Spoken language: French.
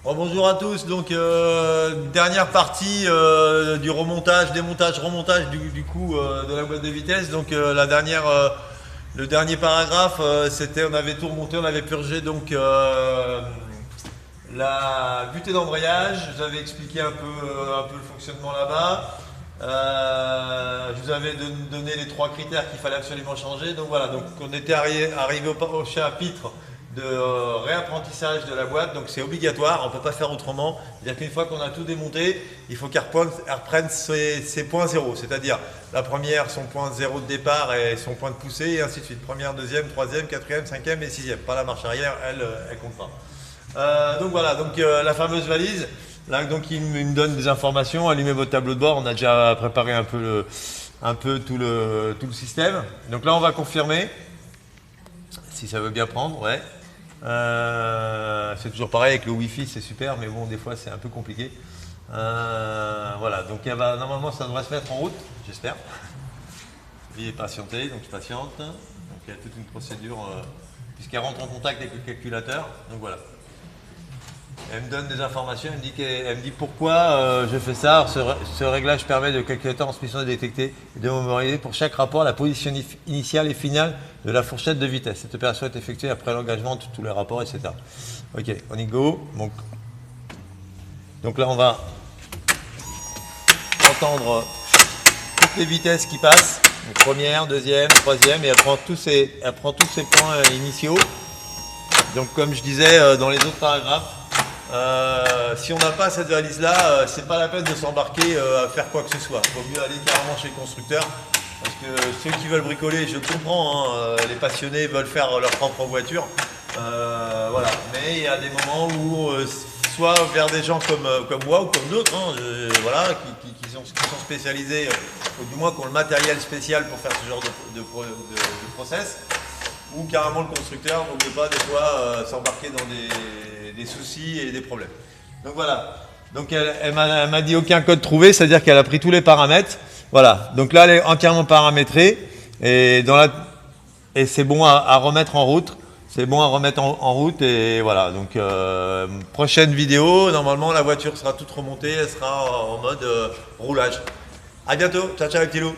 Bon, bonjour à tous, donc dernière partie du remontage, démontage, remontage du coup de la boîte de vitesse. Donc le dernier paragraphe, c'était on avait tout remonté, on avait purgé donc la butée d'embrayage. Je vous avais expliqué un peu le fonctionnement là-bas. Je vous avais donné les trois critères qu'il fallait absolument changer. Donc voilà, donc on était arrivé au chapitre de réapprentissage de la boîte, donc c'est obligatoire, on ne peut pas faire autrement. C'est-à-dire qu'une fois qu'on a tout démonté, il faut qu'elle reprenne ses points zéro, c'est-à-dire la première, son point zéro de départ et son point de poussée, et ainsi de suite. Première, deuxième, troisième, quatrième, cinquième et sixième. Pas la marche arrière, elle compte pas. Donc voilà, donc la fameuse valise. Là, donc il me donne des informations, allumez votre tableau de bord, on a déjà préparé un peu tout le système. Donc là, on va confirmer, si ça veut bien prendre, ouais. C'est toujours pareil avec le Wi-Fi, c'est super, mais bon, des fois c'est un peu compliqué. Voilà, donc normalement ça devrait se mettre en route, j'espère. Veuillez patienter, donc je patiente. Donc il y a toute une procédure, puisqu'elle rentre en contact avec le calculateur. Donc voilà. Elle me donne des informations, elle me dit pourquoi je fais ça. Alors, ce réglage permet de calculateur en transmission de détecter et de mémoriser pour chaque rapport la position initiale et finale de la fourchette de vitesse. Cette opération est effectuée après l'engagement de tous les rapports, etc. Ok, on y go. Donc là, on va entendre toutes les vitesses qui passent. Donc, première, deuxième, troisième, et elle prend tous ces points initiaux. Donc comme je disais dans les autres paragraphes, si on n'a pas cette valise là, c'est pas la peine de s'embarquer à faire quoi que ce soit. Il vaut mieux aller carrément chez le constructeur, parce que ceux qui veulent bricoler, je le comprends, les passionnés veulent faire leur propre voiture, voilà. Mais il y a des moments où soit vers des gens comme moi ou comme d'autres, voilà, qui sont spécialisés, ou du moins qui ont le matériel spécial pour faire ce genre de process, ou carrément le constructeur. N'oubliez pas des fois s'embarquer dans des soucis et des problèmes. Donc voilà, donc elle m'a dit aucun code trouvé, c'est-à-dire qu'elle a pris tous les paramètres. Voilà, donc là elle est entièrement paramétrée et c'est bon à remettre en route. C'est bon à remettre en route et voilà. Donc prochaine vidéo, normalement la voiture sera toute remontée, elle sera en mode roulage. À bientôt, ciao ciao les petits loups.